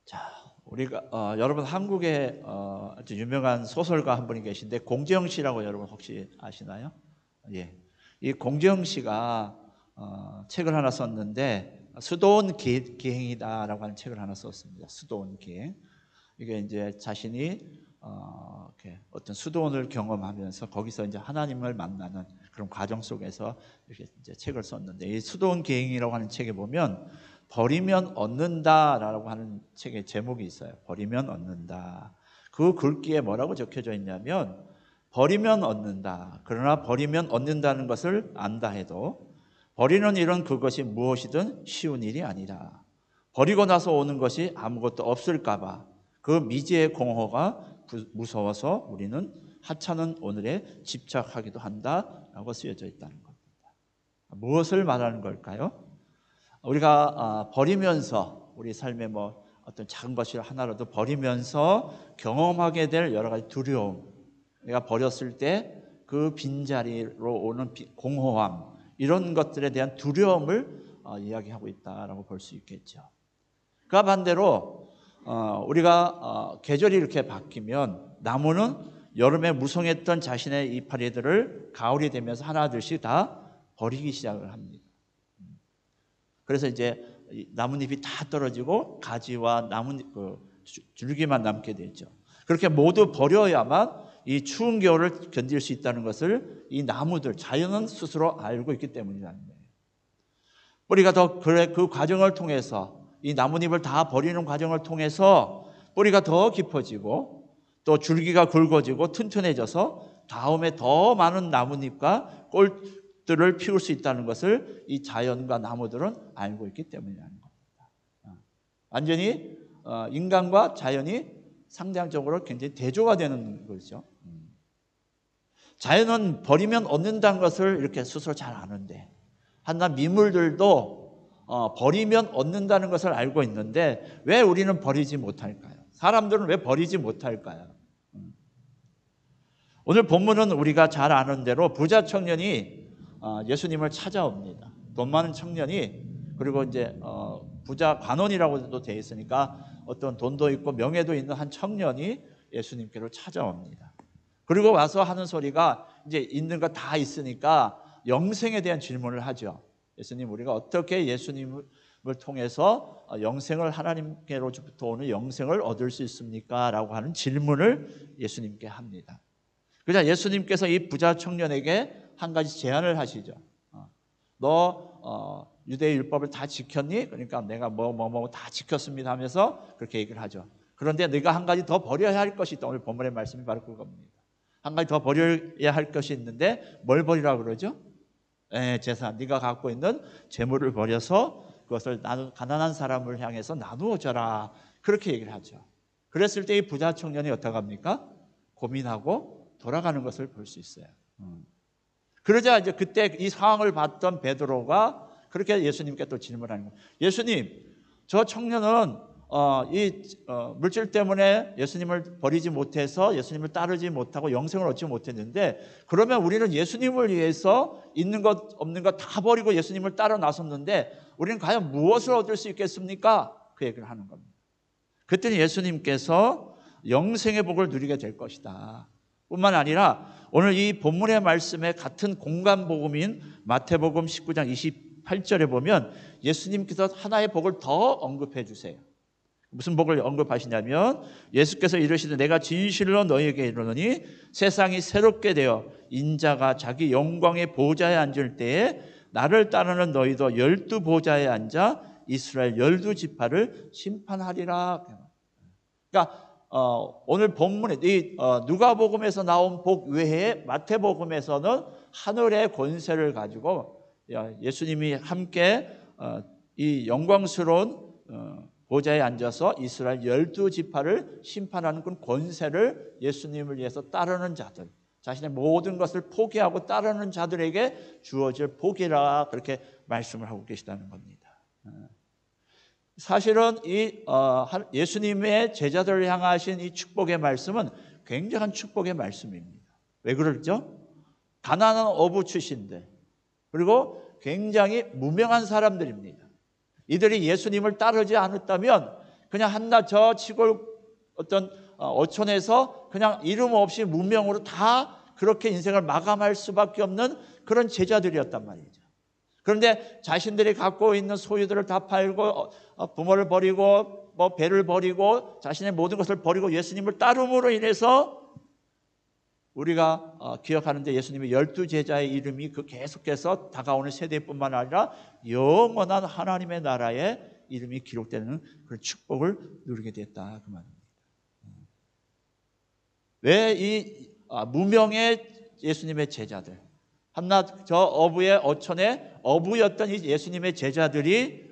자, 우리가 여러분 한국에 아주 유명한 소설가 한 분이 계신데 공재영 씨라고 여러분 혹시 아시나요? 예, 이 공재영 씨가 책을 하나 썼는데 수도원 기행이다라고 하는 책을 하나 썼습니다. 수도원 기행. 이게 이제 자신이 이렇게 어떤 수도원을 경험하면서 거기서 이제 하나님을 만나는 그런 과정 속에서 이렇게 이제 책을 썼는데, 이 수도원 기행이라고 하는 책에 보면 버리면 얻는다라고 하는 책의 제목이 있어요. 버리면 얻는다. 그 글귀에 뭐라고 적혀져 있냐면, 버리면 얻는다. 그러나 버리면 얻는다는 것을 안다 해도 버리는 일은 그것이 무엇이든 쉬운 일이 아니라, 버리고 나서 오는 것이 아무것도 없을까 봐 그 미지의 공허가 무서워서 우리는 하찮은 오늘에 집착하기도 한다라고 쓰여져 있다는 겁니다. 무엇을 말하는 걸까요? 우리가 버리면서 우리 삶의 뭐 어떤 작은 것이 하나라도 버리면서 경험하게 될 여러 가지 두려움, 내가 버렸을 때 그 빈자리로 오는 공허함, 이런 것들에 대한 두려움을 이야기하고 있다라고 볼 수 있겠죠. 그와 반대로 우리가 계절이 이렇게 바뀌면 나무는 여름에 무성했던 자신의 이파리들을 가을이 되면서 하나둘씩 다 버리기 시작을 합니다. 그래서 이제 나뭇잎이 다 떨어지고 가지와 줄기만 남게 되죠. 그렇게 모두 버려야만 이 추운 겨울을 견딜 수 있다는 것을 이 나무들, 자연은 스스로 알고 있기 때문이라는 거예요. 뿌리가 그 과정을 통해서, 이 나뭇잎을 다 버리는 과정을 통해서 뿌리가 더 깊어지고 또 줄기가 굵어지고 튼튼해져서 다음에 더 많은 나뭇잎과 꽃들을 피울 수 있다는 것을 이 자연과 나무들은 알고 있기 때문이라는 겁니다. 완전히 인간과 자연이 상대적으로 굉장히 대조가 되는 거죠. 자연은 버리면 얻는다는 것을 이렇게 스스로 잘 아는데, 한낱 미물들도 버리면 얻는다는 것을 알고 있는데 왜 우리는 버리지 못할까요? 사람들은 왜 버리지 못할까요? 오늘 본문은 우리가 잘 아는 대로 부자 청년이 예수님을 찾아옵니다. 돈 많은 청년이, 그리고 이제 부자 관원이라고도 되어 있으니까 어떤 돈도 있고 명예도 있는 한 청년이 예수님께로 찾아옵니다. 그리고 와서 하는 소리가, 이제 있는 거 다 있으니까 영생에 대한 질문을 하죠. 예수님, 우리가 어떻게 예수님을 통해서 영생을, 하나님께로부터 오는 영생을 얻을 수 있습니까? 라고 하는 질문을 예수님께 합니다. 그러자 예수님께서 이 부자 청년에게 한 가지 제안을 하시죠. 너 유대 율법을 다 지켰니? 그러니까 내가 뭐 다 지켰습니다 하면서 그렇게 얘기를 하죠. 그런데 네가 한 가지 더 버려야 할 것이 있다. 오늘 본문의 말씀이 바로 그겁니다. 한 가지 더 버려야 할 것이 있는데 뭘 버리라고 그러죠? 재산, 네가 갖고 있는 재물을 버려서 그것을 가난한 사람을 향해서 나누어 줘라. 그렇게 얘기를 하죠. 그랬을 때 이 부자 청년이 어떻게 합니까? 고민하고 돌아가는 것을 볼 수 있어요. 그러자 이제 그때 이 상황을 봤던 베드로가 그렇게 예수님께 또 질문하는 거예요. 예수님, 저 청년은 물질 때문에 예수님을 버리지 못해서 예수님을 따르지 못하고 영생을 얻지 못했는데, 그러면 우리는 예수님을 위해서 있는 것 없는 것 다 버리고 예수님을 따라 나섰는데 우리는 과연 무엇을 얻을 수 있겠습니까? 그 얘기를 하는 겁니다. 그랬더니 예수님께서 영생의 복을 누리게 될 것이다 뿐만 아니라, 오늘 이 본문의 말씀에 같은 공간 복음인 마태복음 19장 28절에 보면 예수님께서 하나의 복을 더 언급해 주세요. 무슨 복을 언급하시냐면, 예수께서 이르시되 내가 진실로 너희에게 이르노니 세상이 새롭게 되어 인자가 자기 영광의 보좌에 앉을 때에 나를 따르는 너희도 12 보좌에 앉아 이스라엘 12지파를 심판하리라. 그러니까 오늘 본문에 이 누가복음에서 나온 복 외에 마태복음에서는 하늘의 권세를 가지고 예수님이 함께 이 영광스러운 보좌에 앉아서 이스라엘 12지파를 심판하는 그 권세를 예수님을 위해서 따르는 자들, 자신의 모든 것을 포기하고 따르는 자들에게 주어질 복이라, 그렇게 말씀을 하고 계시다는 겁니다. 사실은 이 예수님의 제자들을 향하신 이 축복의 말씀은 굉장한 축복의 말씀입니다. 왜 그럴죠? 가난한 어부 출신들, 그리고 굉장히 무명한 사람들입니다. 이들이 예수님을 따르지 않았다면 그냥 한낱 저 시골 어떤 어촌에서 그냥 이름 없이 무명으로 다 그렇게 인생을 마감할 수밖에 없는 그런 제자들이었단 말이죠. 그런데 자신들이 갖고 있는 소유들을 다 팔고 부모를 버리고 뭐 배를 버리고 자신의 모든 것을 버리고 예수님을 따름으로 인해서 우리가 기억하는데 예수님의 12제자의 이름이 그 계속해서 다가오는 세대뿐만 아니라 영원한 하나님의 나라의 이름이 기록되는 그런 축복을 누리게 됐다 그 말입니다. 왜 이 무명의 예수님의 제자들, 한낱 저 어부의 어촌의 어부였던 이 예수님의 제자들이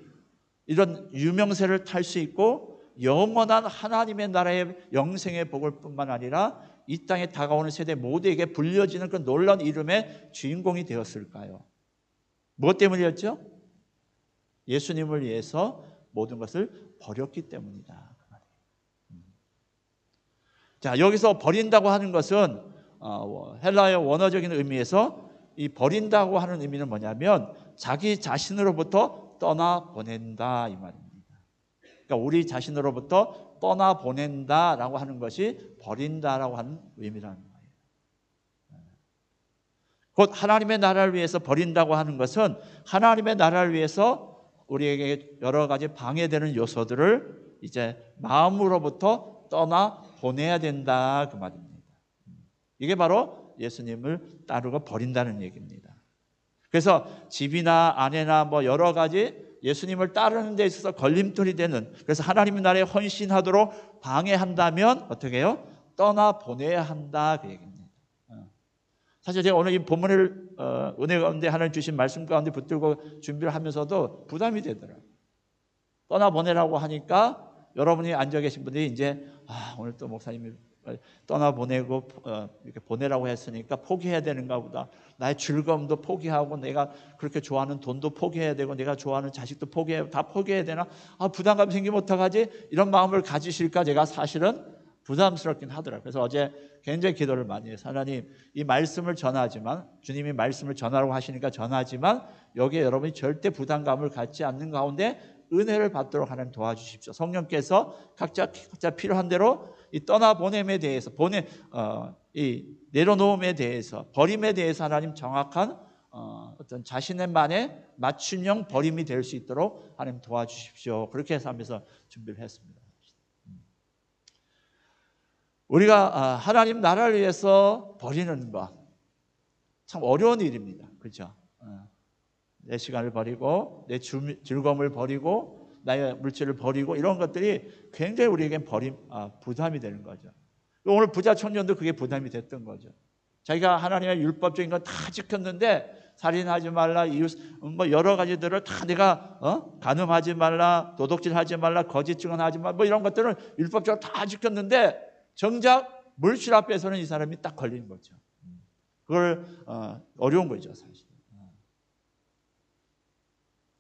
이런 유명세를 탈 수 있고 영원한 하나님의 나라의 영생의 복을 뿐만 아니라 이 땅에 다가오는 세대 모두에게 불려지는 그 놀라운 이름의 주인공이 되었을까요? 무엇 때문이었죠? 예수님을 위해서 모든 것을 버렸기 때문이다. 자, 여기서 버린다고 하는 것은 헬라어 원어적인 의미에서 이 버린다고 하는 의미는 뭐냐면 자기 자신으로부터 떠나 보낸다 이 말입니다. 그러니까 우리 자신으로부터 떠나 보낸다라고 하는 것이 버린다라고 하는 의미라는 거예요. 곧 하나님의 나라를 위해서 버린다고 하는 것은 하나님의 나라를 위해서 우리에게 여러 가지 방해되는 요소들을 이제 마음으로부터 떠나 보내야 된다 그 말입니다. 이게 바로 예수님을 따르고 버린다는 얘기입니다. 그래서 집이나 아내나 뭐 여러 가지 예수님을 따르는 데 있어서 걸림돌이 되는, 그래서 하나님의 나라에 헌신하도록 방해한다면 어떻게 해요? 떠나 보내야 한다 그 얘기입니다. 사실 제가 오늘 이 본문을 은혜 가운데 하나님 주신 말씀 가운데 붙들고 준비를 하면서도 부담이 되더라고요. 떠나 보내라고 하니까 여러분이 앉아 계신 분들이 이제 오늘 또 목사님이 떠나 보내고 이렇게 보내라고 했으니까 포기해야 되는가 보다. 나의 즐거움도 포기하고 내가 그렇게 좋아하는 돈도 포기해야 되고 내가 좋아하는 자식도 다 포기해야 되나? 부담감 생기면 어떡하지? 이런 마음을 가지실까 제가 사실은 부담스럽긴 하더라고요. 그래서 어제 굉장히 기도를 많이 해서 하나님 이 말씀을 전하지만 주님이 말씀을 전하라고 하시니까 전하지만 여기에 여러분이 절대 부담감을 갖지 않는 가운데 은혜를 받도록 하나님 도와주십시오. 성령께서 각자 필요한 대로 이 떠나보냄에 대해서 이 내려놓음에 대해서 버림에 대해서 하나님 정확한 어떤 자신만의 맞춤형 버림이 될 수 있도록 하나님 도와주십시오. 그렇게 해서 하면서 준비를 했습니다. 우리가 하나님 나라를 위해서 버리는 것 참 어려운 일입니다. 그렇죠? 내 시간을 버리고 내 즐거움을 버리고 나의 물질을 버리고 이런 것들이 굉장히 우리에겐 부담이 되는 거죠. 오늘 부자 청년도 그게 부담이 됐던 거죠. 자기가 하나님의 율법적인 건 다 지켰는데 살인하지 말라, 이웃 뭐 여러 가지들을 다 내가 간음하지 말라, 도둑질하지 말라, 거짓 증언하지 말라 뭐 이런 것들을 율법적으로 다 지켰는데 정작 물질 앞에서는 이 사람이 딱 걸린 거죠. 그걸 어려운 거죠, 사실.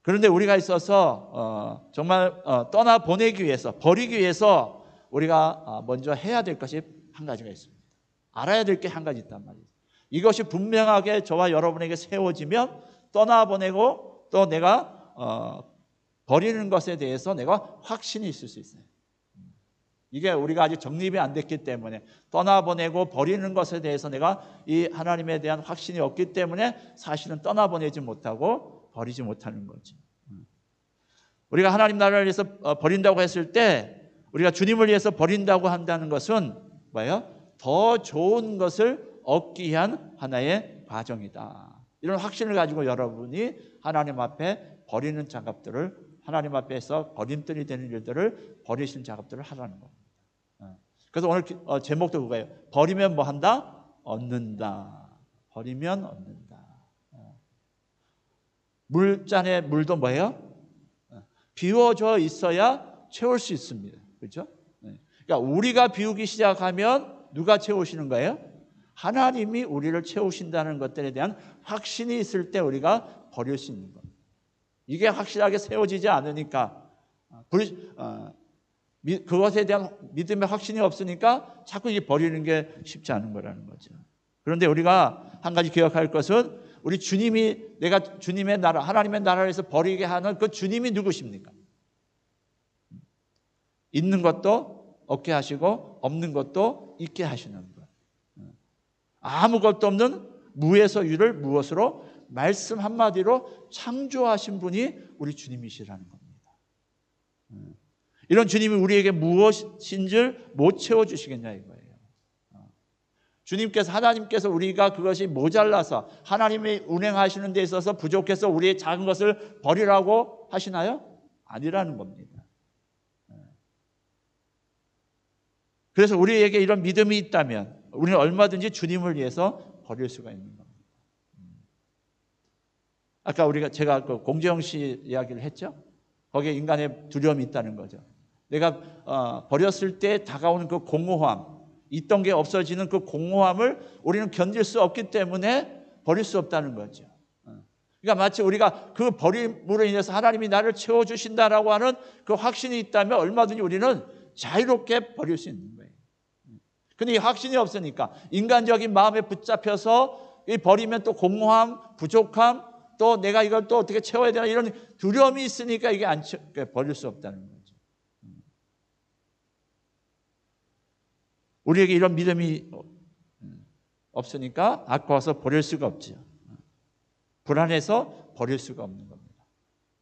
그런데 우리가 있어서 정말 떠나 보내기 위해서 버리기 위해서 우리가 먼저 해야 될 것이 한 가지가 있습니다. 알아야 될 게 한 가지 있단 말이에요. 이것이 분명하게 저와 여러분에게 세워지면 떠나보내고 또 내가 버리는 것에 대해서 내가 확신이 있을 수 있어요. 이게 우리가 아직 정립이 안 됐기 때문에 떠나보내고 버리는 것에 대해서 내가 이 하나님에 대한 확신이 없기 때문에 사실은 떠나보내지 못하고 버리지 못하는 거죠. 우리가 하나님 나라를 위해서 버린다고 했을 때 우리가 주님을 위해서 버린다고 한다는 것은 뭐예요? 더 좋은 것을 얻기 위한 하나의 과정이다. 이런 확신을 가지고 여러분이 하나님 앞에 버리는 작업들을 하나님 앞에서 버림돌이 되는 일들을 버리시는 작업들을 하라는 겁니다. 그래서 오늘 제목도 그거예요. 버리면 뭐 한다? 얻는다. 버리면 얻는다. 물잔에 물도 뭐예요? 비워져 있어야 채울 수 있습니다. 그렇죠? 그러니까 우리가 비우기 시작하면 누가 채우시는 거예요? 하나님이 우리를 채우신다는 것들에 대한 확신이 있을 때 우리가 버릴 수 있는 겁니다. 이게 확실하게 세워지지 않으니까 그것에 대한 믿음의 확신이 없으니까 자꾸 이게 버리는 게 쉽지 않은 거라는 거죠. 그런데 우리가 한 가지 기억할 것은 우리 주님이 내가 주님의 나라 하나님의 나라에서 버리게 하는 그 주님이 누구십니까? 있는 것도 없게 하시고 없는 것도 있게 하시는 것. 아무것도 없는 무에서 유를 무엇으로? 말씀 한마디로 창조하신 분이 우리 주님이시라는 겁니다. 이런 주님이 우리에게 무엇인 줄 못 채워주시겠냐 이거예요. 주님께서, 하나님께서 우리가 그것이 모자라서 하나님이 운행하시는 데 있어서 부족해서 우리의 작은 것을 버리라고 하시나요? 아니라는 겁니다. 그래서 우리에게 이런 믿음이 있다면 우리는 얼마든지 주님을 위해서 버릴 수가 있는 겁니다. 아까 제가 그 공재영 씨 이야기를 했죠. 거기에 인간의 두려움이 있다는 거죠. 내가 버렸을 때 다가오는 그 공허함, 있던 게 없어지는 그 공허함을 우리는 견딜 수 없기 때문에 버릴 수 없다는 거죠. 그러니까 마치 우리가 그 버림으로 인해서 하나님이 나를 채워주신다라고 하는 그 확신이 있다면 얼마든지 우리는 자유롭게 버릴 수 있는 거예요. 근데 이 확신이 없으니까 인간적인 마음에 붙잡혀서 버리면 또 공허함, 부족함, 또 내가 이걸 또 어떻게 채워야 되나 이런 두려움이 있으니까 이게 버릴 수 없다는 거죠. 우리에게 이런 믿음이 없으니까 아까워서 버릴 수가 없죠. 불안해서 버릴 수가 없는 겁니다.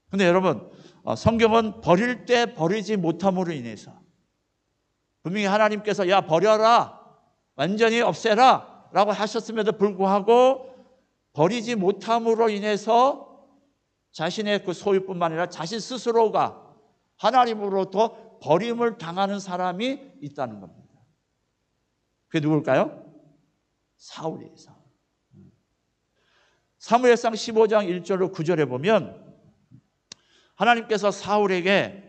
그런데 여러분, 성경은 버릴 때 버리지 못함으로 인해서 분명히 하나님께서 야 버려라, 완전히 없애라 라고 하셨음에도 불구하고 버리지 못함으로 인해서 자신의 그 소유뿐만 아니라 자신 스스로가 하나님으로부터 버림을 당하는 사람이 있다는 겁니다. 그게 누굴까요? 사울이에요. 사울. 사무엘상 15장 1절로 9절에 보면 하나님께서 사울에게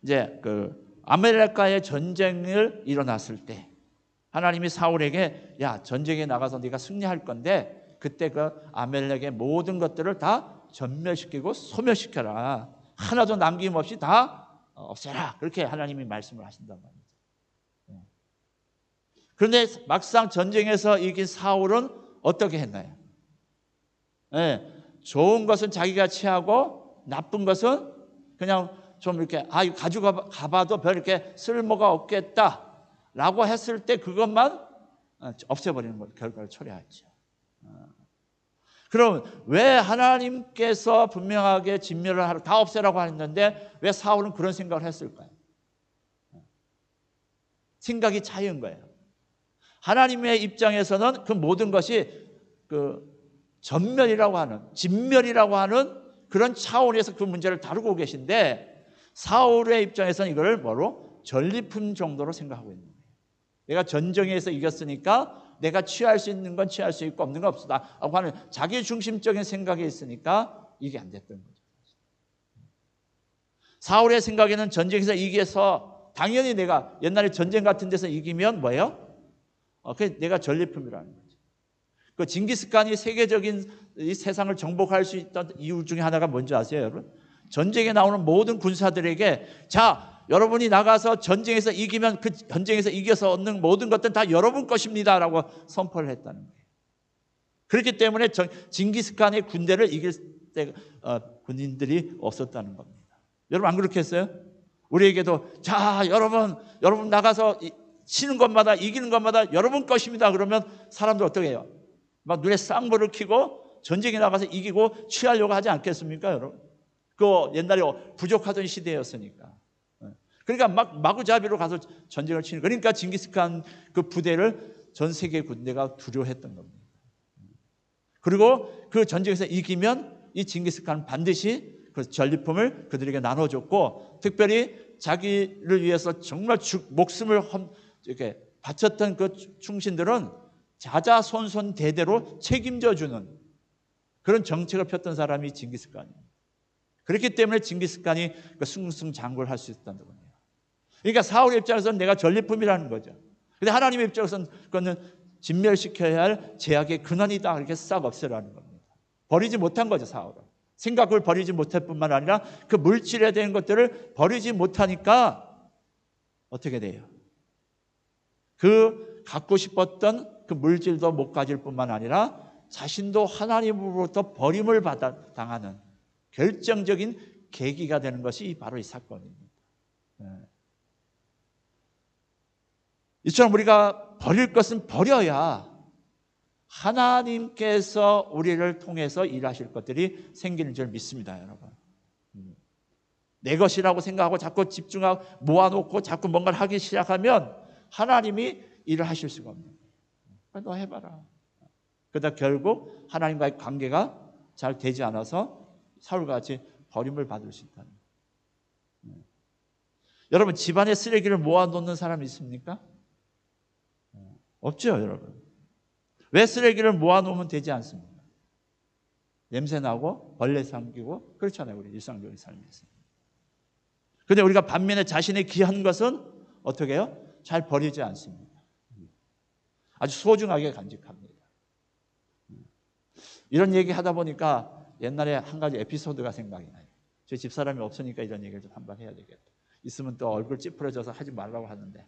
이제 그 아말렉과의 전쟁을 일어났을 때 하나님이 사울에게 야 전쟁에 나가서 네가 승리할 건데 그때 그 아말렉의 모든 것들을 다 전멸시키고 소멸시켜라. 하나도 남김없이 다 없애라. 그렇게 하나님이 말씀을 하신단 말이죠. 그런데 막상 전쟁에서 이긴 사울은 어떻게 했나요? 좋은 것은 자기가 취하고 나쁜 것은 그냥 좀 이렇게 가지고 가봐도 별 이렇게 쓸모가 없겠다라고 했을 때 그것만 없애버리는 것, 결과를 초래하죠. 그럼 왜 하나님께서 분명하게 진멸을 하라, 다 없애라고 했는데 왜 사울은 그런 생각을 했을까요? 생각이 차이인 거예요. 하나님의 입장에서는 그 모든 것이 그 전멸이라고 하는, 진멸이라고 하는 그런 차원에서 그 문제를 다루고 계신데 사울의 입장에서는 이걸 뭐로? 전리품 정도로 생각하고 있는 거예요. 내가 전쟁에서 이겼으니까 내가 취할 수 있는 건 취할 수 있고 없는 건 없다 라고 하는 자기 중심적인 생각이 있으니까 이게 안 됐던 거죠. 사울의 생각에는 전쟁에서 이겨서 당연히 내가 옛날에 전쟁 같은 데서 이기면 뭐예요? 그게 내가 전리품이라는 거죠. 그 징기스칸이 세계적인 이 세상을 정복할 수 있던 이유 중에 하나가 뭔지 아세요, 여러분? 전쟁에 나오는 모든 군사들에게 자, 여러분이 나가서 전쟁에서 이기면 그 전쟁에서 이겨서 얻는 모든 것들은 다 여러분 것입니다라고 선포를 했다는 거예요. 그렇기 때문에 징기스칸의 군대를 이길 때 군인들이 없었다는 겁니다. 여러분 안 그렇게 했어요? 우리에게도 자, 여러분 나가서 치는 것마다 이기는 것마다 여러분 것입니다. 그러면 사람들 어떻게 해요? 막 눈에 쌍불을 켜고 전쟁에 나가서 이기고 취하려고 하지 않겠습니까, 여러분? 그 옛날에 부족하던 시대였으니까. 그러니까 막 마구잡이로 가서 전쟁을 치는. 그러니까 징기스칸 그 부대를 전 세계 군대가 두려워했던 겁니다. 그리고 그 전쟁에서 이기면 이 징기스칸은 반드시 그 전리품을 그들에게 나눠줬고, 특별히 자기를 위해서 정말 목숨을 이렇게 바쳤던 그 충신들은 자자손손 대대로 책임져 주는 그런 정책을 폈던 사람이 징기스칸이에요. 그렇기 때문에 징기스칸이 그 승승장구를 할 수 있었다는 거예요. 그러니까 사울의 입장에서는 내가 전리품이라는 거죠. 그런데 하나님의 입장에서는 그거는 진멸시켜야 할 제약의 근원이다. 이렇게 싹 없애라는 겁니다. 버리지 못한 거죠, 사울은. 생각을 버리지 못할 뿐만 아니라 그 물질에 대한 것들을 버리지 못하니까 어떻게 돼요? 그 갖고 싶었던 그 물질도 못 가질 뿐만 아니라 자신도 하나님으로부터 버림을 당하는 결정적인 계기가 되는 것이 바로 이 사건입니다. 이처럼 우리가 버릴 것은 버려야 하나님께서 우리를 통해서 일하실 것들이 생기는 줄 믿습니다, 여러분. 내 것이라고 생각하고 자꾸 집중하고 모아놓고 자꾸 뭔가를 하기 시작하면 하나님이 일을 하실 수가 없는 거예요. 너 해봐라. 그러다 결국 하나님과의 관계가 잘 되지 않아서 사울과 같이 버림을 받을 수 있다는 거예요. 여러분, 집안에 쓰레기를 모아놓는 사람이 있습니까? 없죠, 여러분. 왜 쓰레기를 모아놓으면 되지 않습니까? 냄새나고 벌레 삼키고 그렇잖아요, 우리 일상적인 삶에서. 그런데 우리가 반면에 자신의 귀한 것은 어떻게 해요? 잘 버리지 않습니다. 아주 소중하게 간직합니다. 이런 얘기 하다 보니까 옛날에 한 가지 에피소드가 생각이 나요. 제 집사람이 없으니까 이런 얘기를 좀 한번 해야 되겠다. 있으면 또 얼굴 찌푸려져서 하지 말라고 하는데,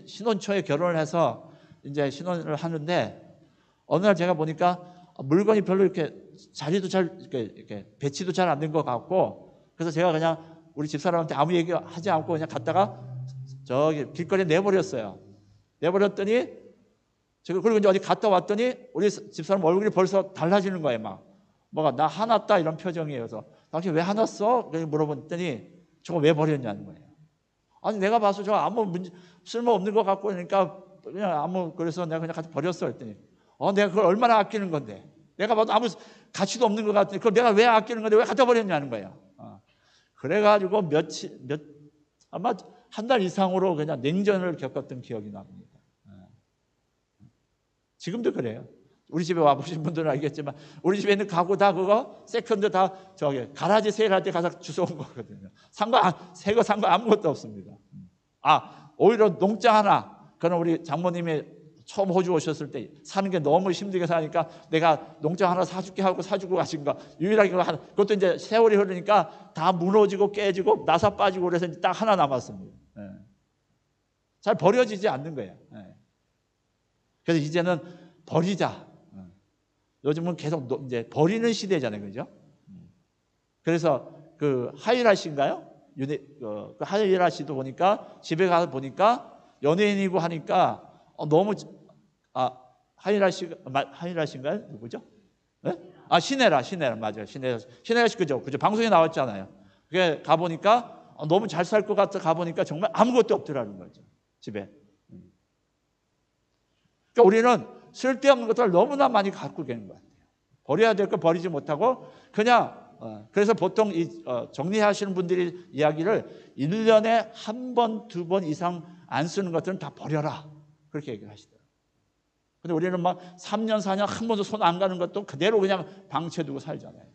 신혼 초에 결혼을 해서 이제 신혼을 하는데 어느 날 제가 보니까 물건이 별로 이렇게 자리도 잘 이렇게 배치도 잘 안 된 것 같고, 그래서 제가 그냥 우리 집사람한테 아무 얘기 하지 않고 그냥 갔다가 저기 길거리에 내버렸어요. 내버렸더니 제가 그리고 이제 어디 갔다 왔더니 우리 집사람 얼굴이 벌써 달라지는 거예요. 뭐가 나 화났다 이런 표정이에요. 그래서 당신 왜 화났어? 물어봤더니 저거 왜 버렸냐는 거예요. 아니 내가 봐서 저거 아무 쓸모 없는 것 같고 그러니까 그냥 그래서 내가 그냥 갖다 버렸어 했더니 내가 그걸 얼마나 아끼는 건데 내가 봐도 아무 가치도 없는 것 같더니 그걸 내가 왜 아끼는 건데 왜 갖다 버렸냐는 거예요. 그래가지고 아마 한 달 이상으로 그냥 냉전을 겪었던 기억이 납니다. 지금도 그래요. 우리 집에 와보신 분들은 알겠지만 우리 집에 있는 가구 다 그거 세컨드 다 저기 가라지 세일할 때 가서 주워온 거거든요. 새 거 산 거 아무것도 없습니다. 오히려 농장 하나, 그는 우리 장모님이 처음 호주 오셨을 때 사는 게 너무 힘들게 사니까 내가 농장 하나 사줄게 하고 사주고 가신 거 유일하게 그것도 이제 세월이 흐르니까 다 무너지고 깨지고 나사 빠지고 그래서 딱 하나 남았습니다. 잘 버려지지 않는 거예요. 그래서 이제는 버리자. 요즘은 계속 이제 버리는 시대잖아요, 그죠? 그래서 그 하이라 씨인가요? 그 하이라 씨도 보니까 집에 가서 보니까 연예인이고 하니까 너무 하이라 씨인가요? 누구죠? 네? 신혜라 맞아요. 신혜라 씨 그죠? 방송에 나왔잖아요. 그게 가 보니까 너무 잘 살 것 같아 가 보니까 정말 아무것도 없더라는 거죠, 집에. 그러니까 우리는 쓸데없는 것들을 너무나 많이 갖고 계는 것 같아요. 버려야 될 거 버리지 못하고 그냥 그래서 보통 정리하시는 분들이 이야기를 1년에 한 번, 두 번 이상 안 쓰는 것들은 다 버려라 그렇게 얘기를 하시더라고요. 근데 우리는 막 3년, 4년 한 번도 손 안 가는 것도 그대로 그냥 방치해두고 살잖아요.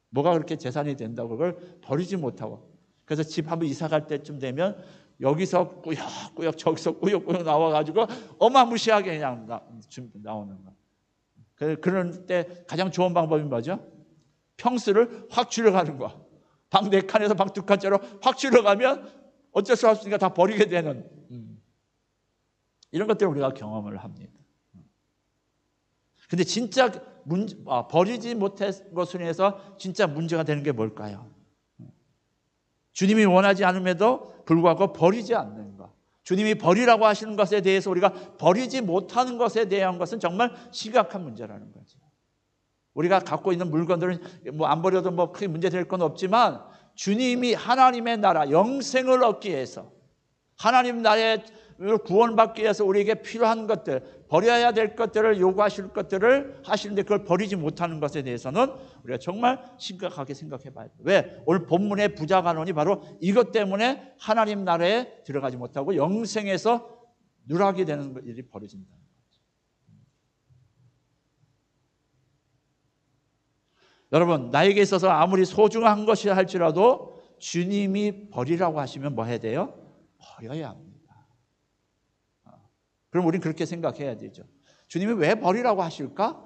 뭐가 그렇게 재산이 된다고 그걸 버리지 못하고. 그래서 집 한번 이사 갈 때쯤 되면 여기서 꾸역꾸역 저기서 꾸역꾸역 나와가지고 어마무시하게 그냥 나오는 거. 그럴 때 가장 좋은 방법이 뭐죠? 평수를 확 줄여가는 거. 방 4칸에서 방 2칸째로 확 줄여가면 어쩔 수 없으니까 다 버리게 되는 이런 것들을 우리가 경험을 합니다. 근데 진짜 버리지 못한 것으로 인해서 진짜 문제가 되는 게 뭘까요? 주님이 원하지 않음에도 불구하고 버리지 않는 것. 주님이 버리라고 하시는 것에 대해서 우리가 버리지 못하는 것에 대한 것은 정말 심각한 문제라는 거죠. 우리가 갖고 있는 물건들은 안 버려도 크게 문제 될 건 없지만 주님이 하나님의 나라 영생을 얻기 위해서 하나님 나라의 구원받기 위해서 우리에게 필요한 것들, 버려야 될 것들을 요구하실 것들을 하시는데 그걸 버리지 못하는 것에 대해서는 우리가 정말 심각하게 생각해 봐야 돼요. 왜? 오늘 본문의 부자 간원이 바로 이것 때문에 하나님 나라에 들어가지 못하고 영생에서 누락이 되는 일이 벌어진다는 거죠. 여러분, 나에게 있어서 아무리 소중한 것이 할지라도 주님이 버리라고 하시면 뭐 해야 돼요? 버려야 합니다. 그럼 우리는 그렇게 생각해야 되죠. 주님이 왜 버리라고 하실까?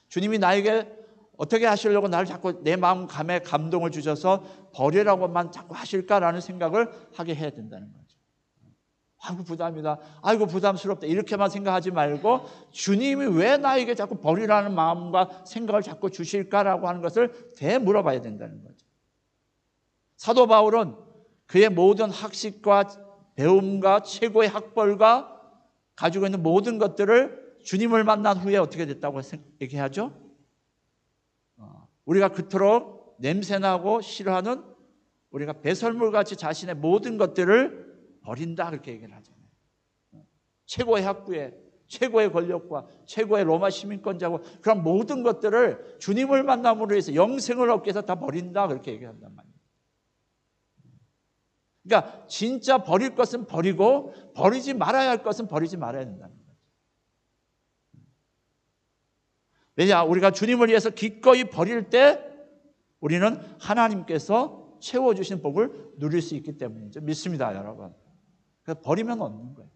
주님이 나에게 어떻게 하시려고 나를 자꾸 내 마음 감에 감동을 주셔서 버리라고만 자꾸 하실까라는 생각을 하게 해야 된다는 거죠. 아이고 부담이다. 아이고 부담스럽다. 이렇게만 생각하지 말고 주님이 왜 나에게 자꾸 버리라는 마음과 생각을 자꾸 주실까라고 하는 것을 되물어봐야 된다는 거죠. 사도 바울은 그의 모든 학식과 배움과 최고의 학벌과 가지고 있는 모든 것들을 주님을 만난 후에 어떻게 됐다고 얘기하죠? 우리가 그토록 냄새나고 싫어하는 우리가 배설물같이 자신의 모든 것들을 버린다 그렇게 얘기를 하잖아요. 최고의 학부에 최고의 권력과 최고의 로마 시민권자고 그런 모든 것들을 주님을 만남으로 해서 영생을 얻기 위해서 다 버린다 그렇게 얘기한단 말이에요. 그러니까 진짜 버릴 것은 버리고 버리지 말아야 할 것은 버리지 말아야 된다는 거죠. 왜냐? 우리가 주님을 위해서 기꺼이 버릴 때 우리는 하나님께서 채워주신 복을 누릴 수 있기 때문이죠. 믿습니다, 여러분. 그래서 버리면 없는 거예요.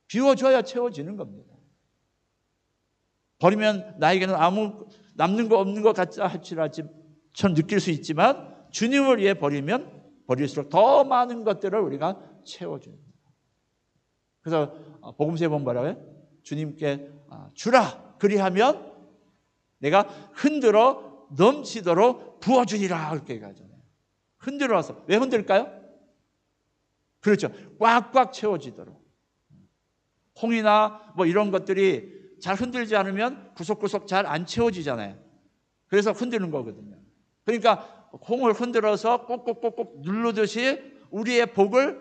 비워줘야 채워지는 겁니다. 버리면 나에게는 아무 남는 거 없는 것 같지 할지라처럼 느낄 수 있지만 주님을 위해 버리면 버릴수록 더 많은 것들을 우리가 채워줍니다. 그래서 복음서에 보면 뭐라고요? 주님께 주라 그리하면 내가 흔들어 넘치도록 부어주리라 그렇게 얘기하잖아요. 흔들어서 왜 흔들까요? 그렇죠. 꽉꽉 채워지도록. 홍이나 뭐 이런 것들이 잘 흔들지 않으면 구석구석 잘 안 채워지잖아요. 그래서 흔드는 거거든요. 그러니까 홍을 흔들어서 꼭꼭꼭꼭 누르듯이 우리의 복을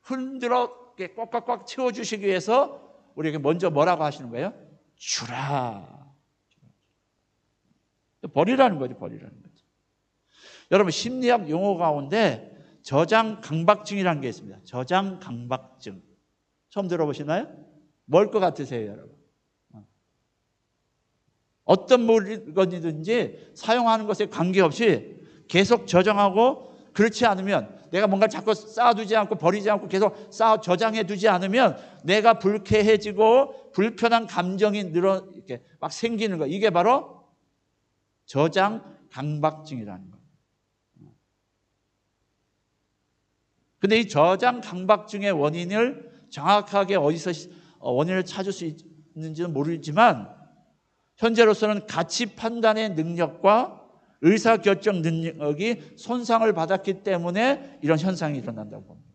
흔들어 꽉꽉꽉 채워주시기 위해서 우리에게 먼저 뭐라고 하시는 거예요? 주라. 버리라는 거죠. 버리라는 거죠. 여러분 심리학 용어 가운데 저장 강박증이라는 게 있습니다. 저장 강박증. 처음 들어보시나요? 뭘 것 같으세요, 여러분? 어떤 물건이든지 사용하는 것에 관계없이 계속 저장하고 그렇지 않으면 내가 뭔가 자꾸 쌓아두지 않고 버리지 않고 계속 저장해 두지 않으면 내가 불쾌해지고 불편한 감정이 이렇게 막 생기는 거. 이게 바로 저장 강박증이라는 거예요. 근데 이 저장 강박증의 원인을 정확하게 어디서 원인을 찾을 수 있는지는 모르지만 현재로서는 가치 판단의 능력과 의사결정 능력이 손상을 받았기 때문에 이런 현상이 일어난다고 봅니다.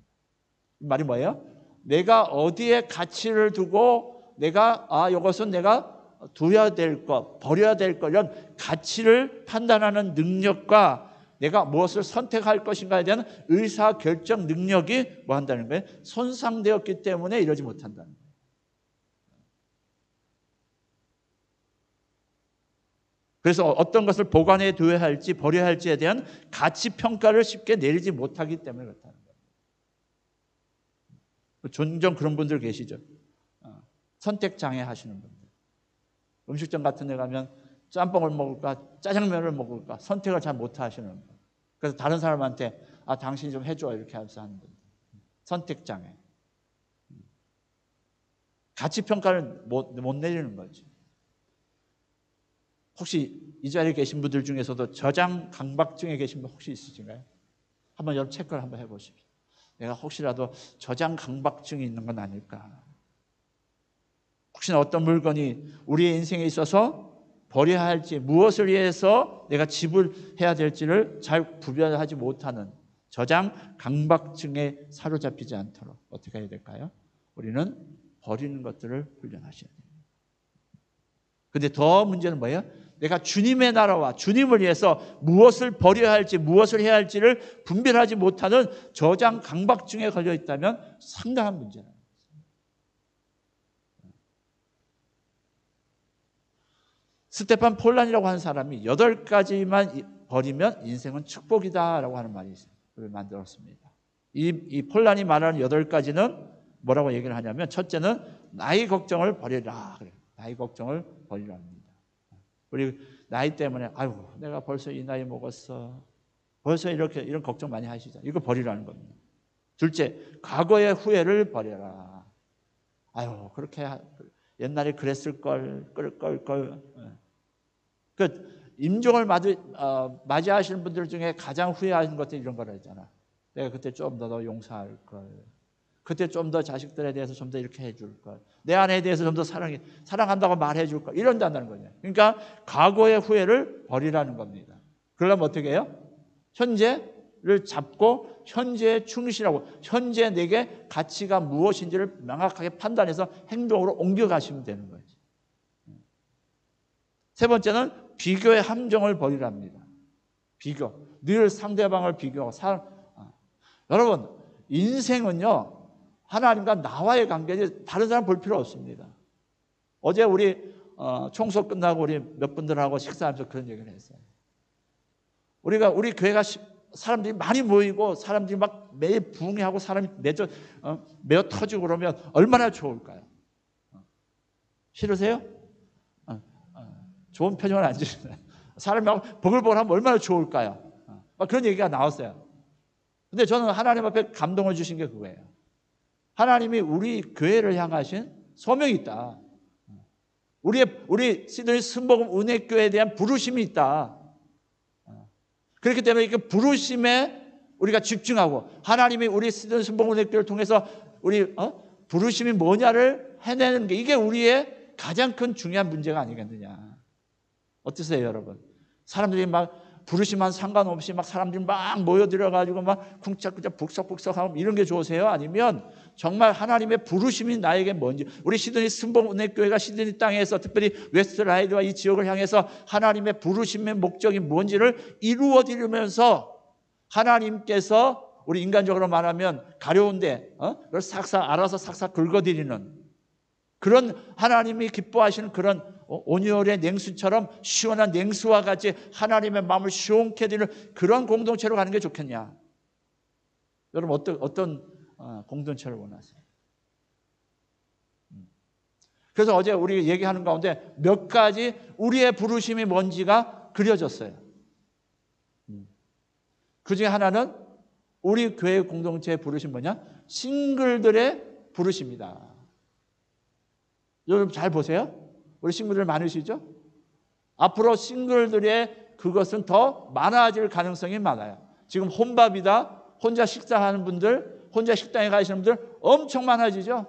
말이 뭐예요? 내가 어디에 가치를 두고 내가 이것은 내가 둬야 될 것, 버려야 될 것 이런 가치를 판단하는 능력과 내가 무엇을 선택할 것인가에 대한 의사결정 능력이 뭐 한다는 거예요? 손상되었기 때문에 이러지 못한다는 거예요. 그래서 어떤 것을 보관해 둬야 할지 버려야 할지에 대한 가치 평가를 쉽게 내리지 못하기 때문에 그렇다는 거예요. 종종 그런 분들 계시죠. 선택장애 하시는 분들. 음식점 같은 데 가면 짬뽕을 먹을까 짜장면을 먹을까 선택을 잘 못하시는 분. 그래서 다른 사람한테 당신이 좀 해줘 이렇게 해서 하는 분들. 선택장애. 가치 평가를 못 내리는 거지. 혹시 이 자리에 계신 분들 중에서도 저장 강박증에 계신 분 혹시 있으신가요? 한번 여러분 체크를 한번 해보십시오. 내가 혹시라도 저장 강박증이 있는 건 아닐까? 혹시나 어떤 물건이 우리의 인생에 있어서 버려야 할지 무엇을 위해서 내가 지불해야 될지를 잘 구별하지 못하는 저장 강박증에 사로잡히지 않도록 어떻게 해야 될까요? 우리는 버리는 것들을 훈련하셔야 돼요. 근데 더 문제는 뭐예요? 내가 주님의 나라와 주님을 위해서 무엇을 버려야 할지 무엇을 해야 할지를 분별하지 못하는 저장 강박증에 걸려 있다면 상당한 문제예요. 스테판 폴란이라고 하는 사람이 8가지만 버리면 인생은 축복이다라고 하는 말이 있어요. 그걸 만들었습니다. 이 폴란이 말하는 8가지는 뭐라고 얘기를 하냐면 첫째는 나이 걱정을 버리라. 나이 걱정을 버리라 합니다. 우리 나이 때문에 아이고 내가 벌써 이 나이 먹었어. 벌써 이런 걱정 많이 하시죠. 이거 버리라는 겁니다. 둘째, 과거의 후회를 버려라. 아유 그렇게 옛날에 그랬을 걸. 그 임종을 맞이하시는 분들 중에 가장 후회하는 것들이 이런 거라 했잖아. 내가 그때 좀 더 용서할 걸. 그때 좀 더 자식들에 대해서 좀 더 이렇게 해줄 걸. 내 아내에 대해서 좀 더 사랑한다고 말해줄 걸. 이런다는 거냐. 그러니까 과거의 후회를 버리라는 겁니다. 그러려면 어떻게 해요? 현재 가치를 잡고 현재에 충실하고 현재 내게 가치가 무엇인지를 명확하게 판단해서 행동으로 옮겨가시면 되는 거죠. 세 번째는 비교의 함정을 버리랍니다. 비교. 늘 상대방을 비교하고 여러분, 인생은요, 하나님과 나와의 관계지 다른 사람 볼 필요 없습니다. 어제 우리 청소 끝나고 우리 몇 분들하고 식사하면서 그런 얘기를 했어요. 우리 교회가 사람들이 많이 모이고 사람들이 막 매일 부흥하고 사람이 매어 터지고 그러면 얼마나 좋을까요? 싫으세요? 좋은 표정을 안 지시네. 사람이 막 보글보글하면 얼마나 좋을까요? 막 그런 얘기가 나왔어요. 근데 저는 하나님 앞에 감동을 주신 게 그거예요. 하나님이 우리 교회를 향하신 소명이 있다. 우리 시드니 순복음 은혜교회에 대한 부르심이 있다. 그렇기 때문에 이 부르심에 우리가 집중하고 하나님이 우리 시드니 순복음 은혜교회를 통해서 우리 부르심이 뭐냐를 해내는 게 이게 우리의 가장 큰 중요한 문제가 아니겠느냐. 어떠세요, 여러분? 사람들이 막 부르심만 상관없이 막 사람들이 막 모여들어가지고 막 쿵짝쿵짝 북석북석하고 이런 게 좋으세요? 아니면 정말 하나님의 부르심이 나에게 뭔지, 우리 시드니 순복음 은혜교회가 시드니 땅에서 특별히 웨스트라이드와 이 지역을 향해서 하나님의 부르심의 목적이 뭔지를 이루어지면서 하나님께서 우리 인간적으로 말하면 가려운데 그걸 싹싹 알아서 싹싹 긁어드리는 그런 하나님이 기뻐하시는 그런 온유월의 냉수처럼 시원한 냉수와 같이 하나님의 마음을 시원케 해드리는 그런 공동체로 가는 게 좋겠냐? 여러분 어떤 공동체를 원하세요? 그래서 어제 우리 얘기하는 가운데 몇 가지 우리의 부르심이 뭔지가 그려졌어요. 그 중에 하나는 우리 교회 공동체의 부르심 뭐냐? 싱글들의 부르심이다. 여러분 잘 보세요. 우리 싱글들 많으시죠? 앞으로 싱글들의 그것은 더 많아질 가능성이 많아요. 지금 혼밥이다, 혼자 식사하는 분들, 혼자 식당에 가시는 분들 엄청 많아지죠?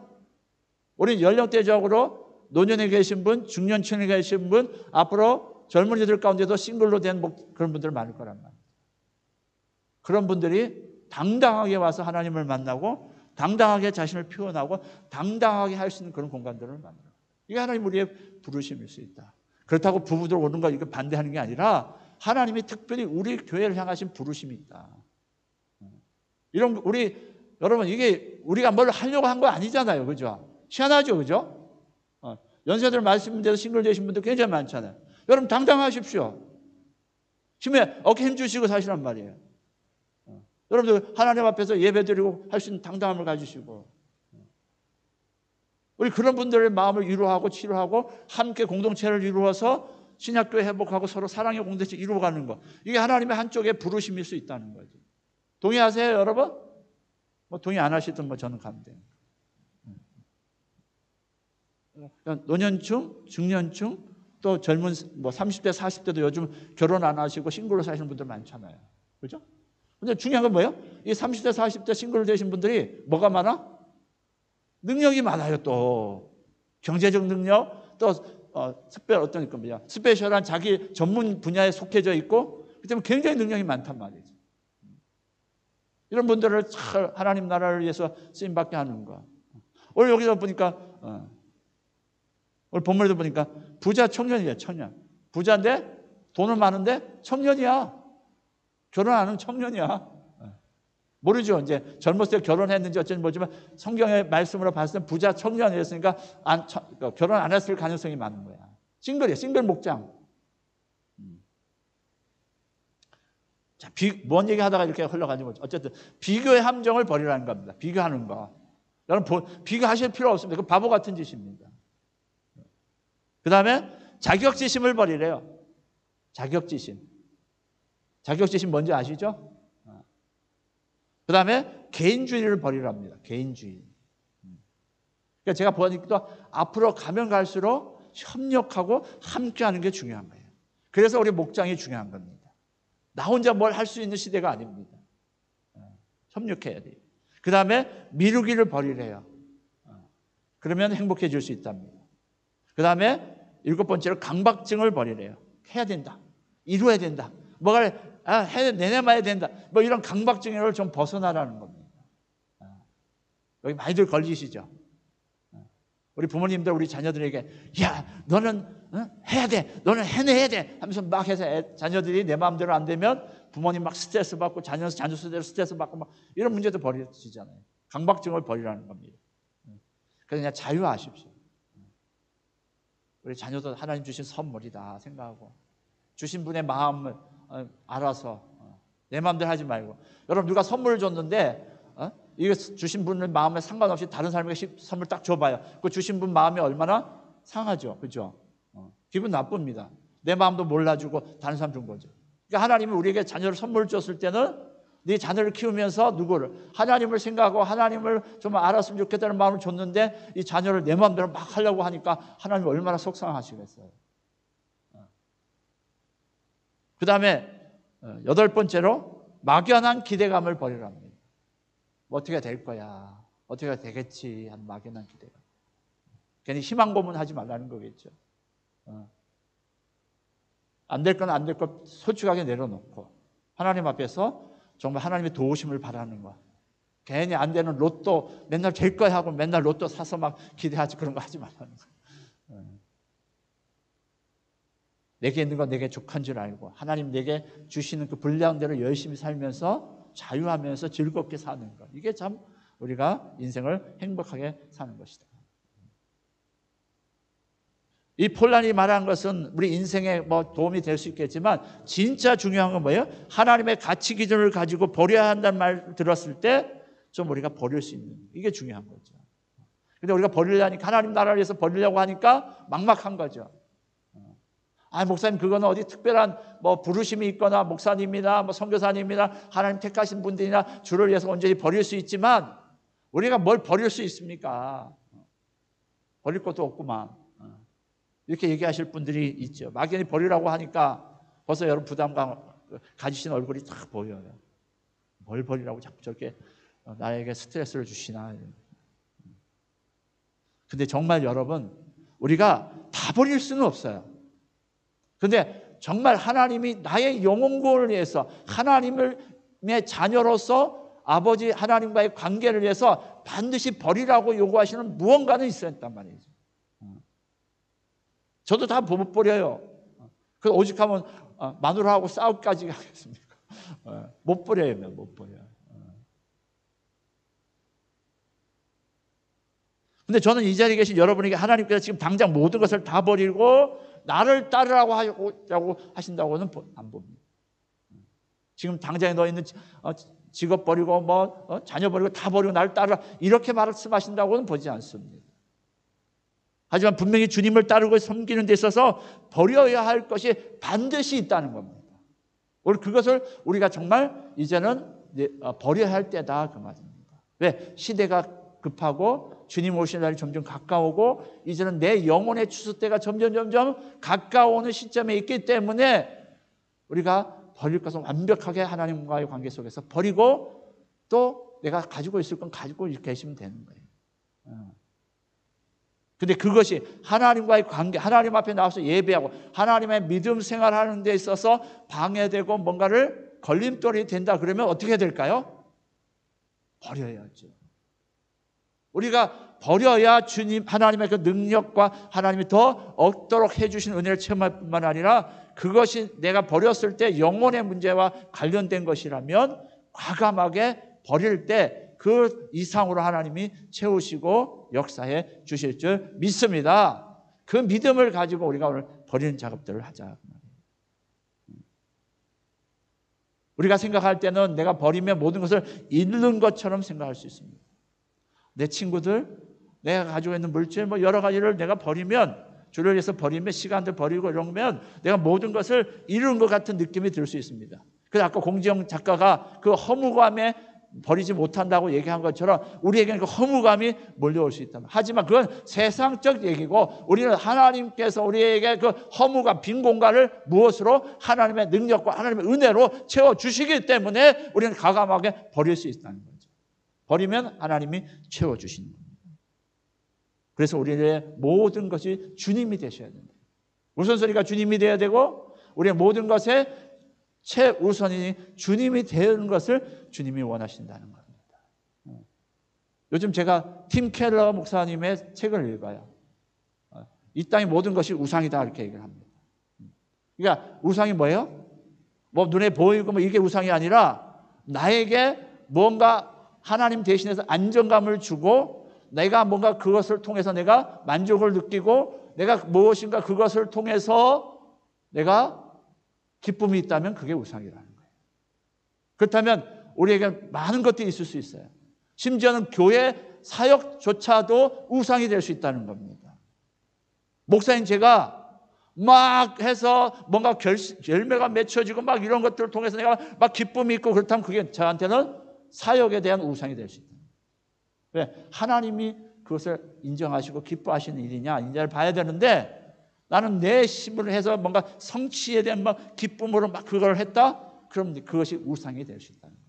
우리 연령대적으로 노년에 계신 분, 중년층에 계신 분, 앞으로 젊은이들 가운데도 싱글로 된 그런 분들 많을 거란 말이에요. 그런 분들이 당당하게 와서 하나님을 만나고 당당하게 자신을 표현하고 당당하게 할 수 있는 그런 공간들을 만들어요. 이게 하나님 우리의 부르심일 수 있다. 그렇다고 부부들 오는 거 이거 반대하는 게 아니라 하나님이 특별히 우리 교회를 향하신 부르심이 있다. 이런 여러분 이게 우리가 뭘 하려고 한 거 아니잖아요, 그죠? 희한하죠, 그죠? 연세들 말씀대로 싱글 되신 분들 굉장히 많잖아요. 여러분 당당하십시오. 힘에 어깨 힘 주시고 사시란 말이에요. 여러분들 하나님 앞에서 예배드리고 할 수 있는 당당함을 가지시고 우리 그런 분들의 마음을 위로하고 치료하고 함께 공동체를 이루어서 신약교회 회복하고 서로 사랑의 공동체 이루어가는 것. 이게 하나님의 한쪽의 부르심일 수 있다는 거죠. 동의하세요, 여러분? 동의 안 하시든 저는 가면 돼요. 노년층, 중년층, 또 젊은 30대, 40대도 요즘 결혼 안 하시고 싱글로 사시는 분들 많잖아요. 그죠? 근데 중요한 건 뭐예요? 이 30대, 40대 싱글로 되신 분들이 뭐가 많아? 능력이 많아요, 또. 경제적 능력, 또, 스페셜한 자기 전문 분야에 속해져 있고, 그 때문에 굉장히 능력이 많단 말이죠. 이런 분들을 잘 하나님 나라를 위해서 쓰임받게 하는 거. 오늘 여기서 보니까, 오늘 본문에도 보니까 부자 청년이에요, 청년. 부자인데, 돈은 많은데, 청년이야. 결혼 안 하는 청년이야. 모르죠. 이제 젊었을 때 결혼했는지 어쩐지 모르지만 성경의 말씀으로 봤을 때 부자 청년이었으니까 결혼 안 했을 가능성이 많은 거야. 싱글이야. 싱글 목장. 자, 뭔 얘기 하다가 이렇게 흘러가지고 어쨌든 비교의 함정을 버리라는 겁니다. 비교하는 거. 여러분 비교하실 필요 없습니다. 그 바보 같은 짓입니다. 그 다음에 자격지심을 버리래요. 자격지심. 자격지심 뭔지 아시죠? 그 다음에 개인주의를 버리랍니다. 개인주의. 그러니까 제가 보니까 앞으로 가면 갈수록 협력하고 함께하는 게 중요한 거예요. 그래서 우리 목장이 중요한 겁니다. 나 혼자 뭘 할 수 있는 시대가 아닙니다. 협력해야 돼요. 그 다음에 미루기를 버리래요. 그러면 행복해질 수 있답니다. 그 다음에 7번째로 강박증을 버리래요. 해야 된다. 이루어야 된다. 뭐가 내내봐야 된다. 뭐 이런 강박증을 좀 벗어나라는 겁니다. 여기 많이들 걸리시죠? 우리 부모님들 우리 자녀들에게 야 너는 해야 돼, 너는 해내야 돼 하면서 막 해서 자녀들이 내 마음대로 안 되면 부모님 막 스트레스 받고 자녀 수대로 스트레스 받고 막 이런 문제도 벌어지잖아요. 강박증을 버리라는 겁니다. 그래서 그냥 자유하십시오. 우리 자녀도 하나님 주신 선물이다 생각하고 주신 분의 마음을 알아서 내 마음대로 하지 말고, 여러분 누가 선물을 줬는데 이거 주신 분의 마음에 상관없이 다른 사람에게 선물 딱 줘봐요. 그 주신 분 마음이 얼마나 상하죠, 그죠? 기분 나쁩니다. 내 마음도 몰라주고 다른 사람 준 거죠. 그러니까 하나님이 우리에게 자녀를 선물 줬을 때는 네 자녀를 키우면서 누구를? 하나님을 생각하고 하나님을 좀 알았으면 좋겠다는 마음을 줬는데 이 자녀를 내 마음대로 막 하려고 하니까 하나님이 얼마나 속상하시겠어요. 그 다음에 8번째로 막연한 기대감을 버리랍니다. 뭐 어떻게 될 거야, 어떻게 되겠지 하는 막연한 기대감. 괜히 희망 고문하지 말라는 거겠죠. 안 될 건 안 될 것 솔직하게 내려놓고 하나님 앞에서 정말 하나님의 도우심을 바라는 거. 괜히 안 되는 로또 맨날 될 거야 하고 맨날 로또 사서 막 기대하지, 그런 거 하지 말라는 거. 내게 있는 건 내게 족한 줄 알고 하나님 내게 주시는 그 분량대로 열심히 살면서 자유하면서 즐겁게 사는 것. 이게 참 우리가 인생을 행복하게 사는 것이다. 이 폴란이 말한 것은 우리 인생에 뭐 도움이 될 수 있겠지만 진짜 중요한 건 뭐예요? 하나님의 가치 기준을 가지고 버려야 한다는 말 들었을 때 좀 우리가 버릴 수 있는, 이게 중요한 거죠. 근데 우리가 버리려니까, 하나님 나라를 위해서 버리려고 하니까 막막한 거죠. 목사님 그거는 어디 특별한 뭐 부르심이 있거나 목사님이나 뭐 선교사님이나 하나님 택하신 분들이나 주를 위해서 온전히 버릴 수 있지만 우리가 뭘 버릴 수 있습니까? 버릴 것도 없구만. 이렇게 얘기하실 분들이 있죠. 막연히 버리라고 하니까 벌써 여러분 부담감 가지신 얼굴이 딱 보여요. 뭘 버리라고 자꾸 저렇게 나에게 스트레스를 주시나. 근데 정말 여러분 우리가 다 버릴 수는 없어요. 근데 정말 하나님이 나의 영혼구원을 위해서 하나님의 자녀로서 아버지 하나님과의 관계를 위해서 반드시 버리라고 요구하시는 무언가는 있어야 했단 말이죠. 저도 다 못 버려요. 그 오직하면 마누라하고 싸우기까지 하겠습니까? 못 버려요, 못 버려요. 근데 저는 이 자리에 계신 여러분에게 하나님께서 지금 당장 모든 것을 다 버리고 나를 따르라고 하신다고는 안 봅니다. 지금 당장에 너 있는 직업 버리고 뭐 자녀 버리고 다 버리고 나를 따르라 이렇게 말씀하신다고는 보지 않습니다. 하지만 분명히 주님을 따르고 섬기는 데 있어서 버려야 할 것이 반드시 있다는 겁니다. 오늘 그것을 우리가 정말 이제는 버려야 할 때다 그 말입니다. 왜? 시대가 급하고 주님 오실 날이 점점 가까우고 이제는 내 영혼의 추수 때가 점점 가까워오는 시점에 있기 때문에 우리가 버릴 것은 완벽하게 하나님과의 관계 속에서 버리고 또 내가 가지고 있을 건 가지고 계시면 되는 거예요. 근데 그것이 하나님과의 관계, 하나님 앞에 나와서 예배하고 하나님의 믿음 생활하는 데 있어서 방해되고 뭔가를 걸림돌이 된다 그러면 어떻게 될까요? 버려야죠. 우리가 버려야 주님 하나님의 그 능력과 하나님이 더 얻도록 해주신 은혜를 체험할 뿐만 아니라 그것이 내가 버렸을 때 영혼의 문제와 관련된 것이라면 과감하게 버릴 때 그 이상으로 하나님이 채우시고 역사해 주실 줄 믿습니다. 그 믿음을 가지고 우리가 오늘 버리는 작업들을 하자. 우리가 생각할 때는 내가 버리면 모든 것을 잃는 것처럼 생각할 수 있습니다. 내 친구들, 내가 가지고 있는 물질, 뭐 여러 가지를 내가 버리면, 주를 위해서 버리면, 시간들 버리고 이러면 내가 모든 것을 잃은 것 같은 느낌이 들 수 있습니다. 그래서 아까 공지영 작가가 그 허무감에 버리지 못한다고 얘기한 것처럼 우리에게는 그 허무감이 몰려올 수 있다. 하지만 그건 세상적 얘기고 우리는 하나님께서 우리에게 그 허무감, 빈 공간을 무엇으로? 하나님의 능력과 하나님의 은혜로 채워주시기 때문에 우리는 과감하게 버릴 수 있다는 거죠. 버리면 하나님이 채워주시는 겁니다. 그래서 우리의 모든 것이 주님이 되셔야 됩니다. 무슨 소리가 주님이 되어야 되고 우리의 모든 것에 최우선이 주님이 되는 것을 주님이 원하신다는 겁니다. 요즘 제가 팀 켈러 목사님의 책을 읽어요. 이 땅의 모든 것이 우상이다 이렇게 얘기를 합니다. 그러니까 우상이 뭐예요? 뭐 눈에 보이고 뭐 이게 우상이 아니라 나에게 뭔가 하나님 대신해서 안정감을 주고 내가 뭔가 그것을 통해서 내가 만족을 느끼고 내가 무엇인가 그것을 통해서 내가 기쁨이 있다면 그게 우상이라는 거예요. 그렇다면 우리에게 많은 것들이 있을 수 있어요. 심지어는 교회 사역조차도 우상이 될 수 있다는 겁니다. 목사인 제가 막 해서 뭔가 열매가 맺혀지고 막 이런 것들을 통해서 내가 막 기쁨이 있고 그렇다면 그게 저한테는 사역에 대한 우상이 될 수 있다. 왜? 하나님이 그것을 인정하시고 기뻐하시는 일이냐 아니냐를 봐야 되는데 나는 내 힘을 해서 뭔가 성취에 대한 막 기쁨으로 막 그걸 했다? 그럼 그것이 우상이 될 수 있다는 거예요.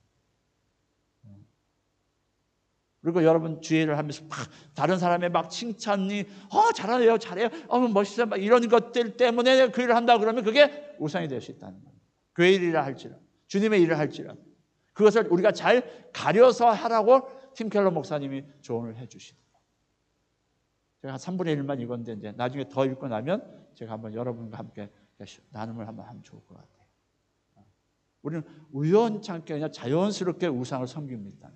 그리고 여러분 주의를 하면서 막 다른 사람의 막 칭찬이 잘하네요, 잘해요, 멋있어요, 막 이런 것들 때문에 그 일을 한다 그러면 그게 우상이 될 수 있다는 거예요. 교회 일이라 할지라도 주님의 일을 할지라도 그것을 우리가 잘 가려서 하라고 팀 켈러 목사님이 조언을 해주시는 거예요. 제가 한 3분의 1만 읽었는데 이제 나중에 더 읽고 나면 제가 한번 여러분과 함께 나눔을 한번 하면 좋을 것 같아요. 우리는 우연찮게 그냥 자연스럽게 우상을 섬깁니다.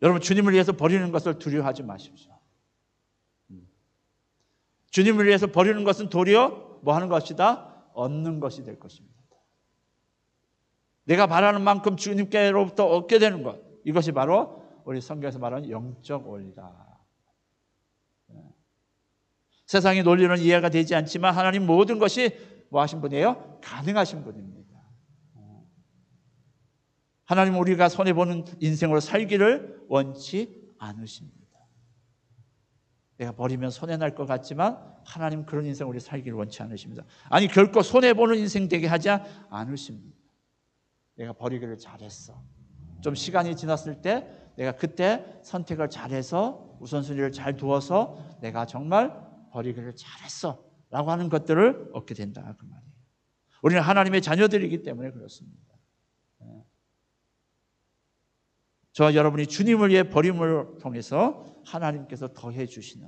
여러분 주님을 위해서 버리는 것을 두려워하지 마십시오. 주님을 위해서 버리는 것은 도리어 뭐 하는 것이다? 얻는 것이 될 것입니다. 내가 바라는 만큼 주님께로부터 얻게 되는 것, 이것이 바로 우리 성경에서 말하는 영적 원리다. 세상의 논리는 이해가 되지 않지만 하나님 모든 것이 뭐 하신 분이에요? 가능하신 분입니다. 하나님은 우리가 손해보는 인생으로 살기를 원치 않으십니다. 내가 버리면 손해날 것 같지만 하나님 그런 인생을 우리 살기를 원치 않으십니다. 아니 결코 손해보는 인생 되게 하지 않으십니다. 내가 버리기를 잘했어. 좀 시간이 지났을 때 내가 그때 선택을 잘해서 우선순위를 잘 두어서 내가 정말 버리기를 잘했어 라고 하는 것들을 얻게 된다 그 말이에요. 우리는 하나님의 자녀들이기 때문에 그렇습니다. 저와 여러분이 주님을 위해 버림을 통해서 하나님께서 더해 주시는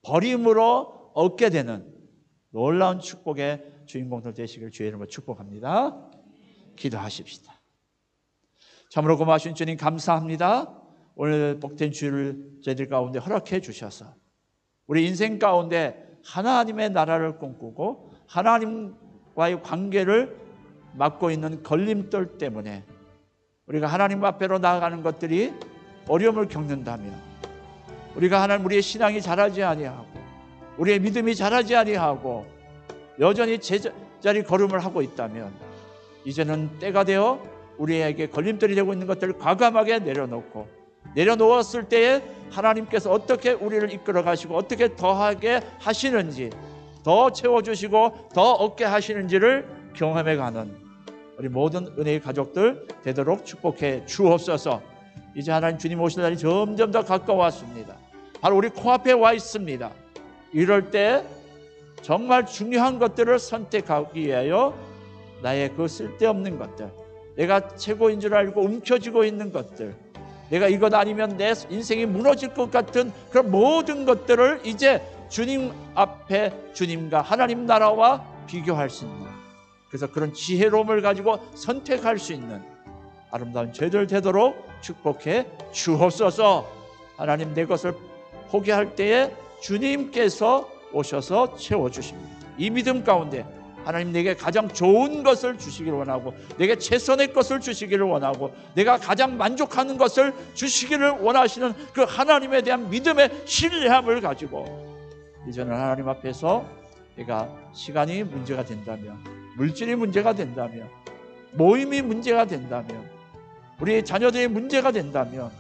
버림으로 얻게 되는 놀라운 축복의 주인공들 되시길 주의 이름으로 축복합니다. 기도하십시다. 참으로 고마우신 주님 감사합니다. 오늘 복된 주를 저희들 가운데 허락해 주셔서 우리 인생 가운데 하나님의 나라를 꿈꾸고 하나님과의 관계를 맡고 있는 걸림돌 때문에 우리가 하나님 앞에로 나아가는 것들이 어려움을 겪는다면 우리가 하나님 우리의 신앙이 자라지 아니하고 우리의 믿음이 자라지 아니하고 여전히 제자리 걸음을 하고 있다면 이제는 때가 되어 우리에게 걸림돌이 되고 있는 것들을 과감하게 내려놓았을 때에 하나님께서 어떻게 우리를 이끌어 가시고 어떻게 더하게 하시는지 더 채워주시고 더 얻게 하시는지를 경험해 가는 우리 모든 은혜의 가족들 되도록 축복해 주옵소서. 이제 하나님 주님 오실 날이 점점 더 가까웠습니다. 바로 우리 코앞에 와 있습니다. 이럴 때 정말 중요한 것들을 선택하기 위하여 나의 그 쓸데없는 것들, 내가 최고인 줄 알고 움켜쥐고 있는 것들, 내가 이것 아니면 내 인생이 무너질 것 같은 그런 모든 것들을 이제 주님 앞에 주님과 하나님 나라와 비교할 수 있는, 그래서 그런 지혜로움을 가지고 선택할 수 있는 아름다운 죄들 되도록 축복해 주옵소서. 하나님 내 것을 포기할 때에 주님께서 오셔서 채워주십니다. 이 믿음 가운데 하나님 내게 가장 좋은 것을 주시기를 원하고 내게 최선의 것을 주시기를 원하고 내가 가장 만족하는 것을 주시기를 원하시는 그 하나님에 대한 믿음의 신뢰함을 가지고 이제는 하나님 앞에서 내가 시간이 문제가 된다면, 물질이 문제가 된다면, 모임이 문제가 된다면, 우리의 자녀들이 문제가 된다면,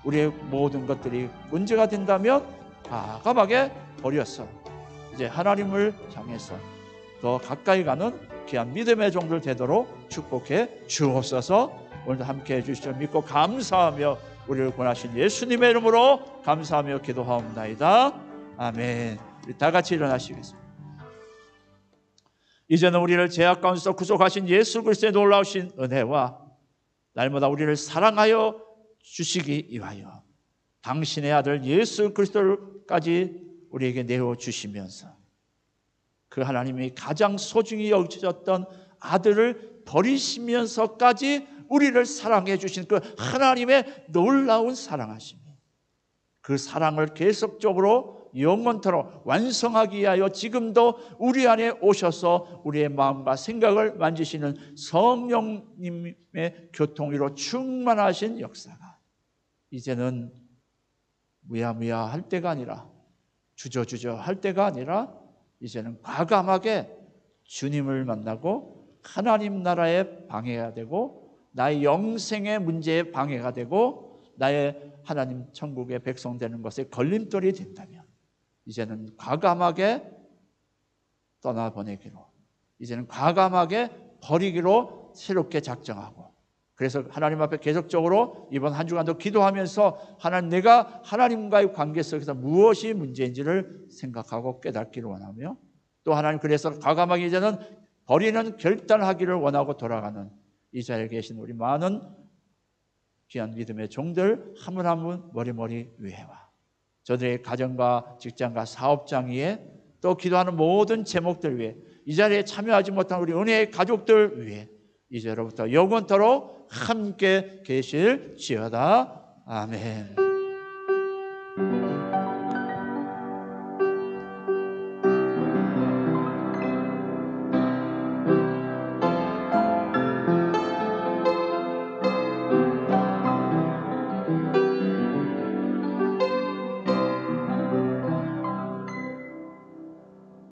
우리의 모든 것들이 문제가 된다면 과감하게 버렸어. 이제 하나님을 향해서 더 가까이 가는 귀한 믿음의 종들 되도록 축복해 주옵소서. 오늘도 함께해 주시죠 믿고 감사하며 우리를 구원하신 예수님의 이름으로 감사하며 기도하옵나이다. 아멘. 우리 다 같이 일어나시겠습니다. 이제는 우리를 죄악 가운데서 구속하신 예수 그리스도의 놀라우신 은혜와 날마다 우리를 사랑하여 주시기 위하여 당신의 아들 예수 그리스도까지 우리에게 내어주시면서 그 하나님이 가장 소중히 여겨졌던 아들을 버리시면서까지 우리를 사랑해 주신 그 하나님의 놀라운 사랑하심이, 그 사랑을 계속적으로 영원토록 완성하기 위하여 지금도 우리 안에 오셔서 우리의 마음과 생각을 만지시는 성령님의 교통으로 충만하신 역사가 이제는 무야무야 할 때가 아니라, 주저주저 할 때가 아니라 이제는 과감하게 주님을 만나고 하나님 나라의 방해가 되고 나의 영생의 문제의 방해가 되고 나의 하나님 천국의 백성 되는 것에 걸림돌이 된다면 이제는 과감하게 떠나보내기로, 이제는 과감하게 버리기로 새롭게 작정하고, 그래서 하나님 앞에 계속적으로 이번 한 주간도 기도하면서 하나님, 내가 하나님과의 관계 속에서 무엇이 문제인지를 생각하고 깨닫기를 원하며, 또 하나님 그래서 과감하게 이제는 버리는 결단하기를 원하고 돌아가는 이 자리에 계신 우리 많은 귀한 믿음의 종들 한 분 한 분 머리머리 위에와 저들의 가정과 직장과 사업장 위에, 또 기도하는 모든 제목들 위에, 이 자리에 참여하지 못한 우리 은혜의 가족들 위에 이제로부터 영원토록 함께 계실지어다. 아멘.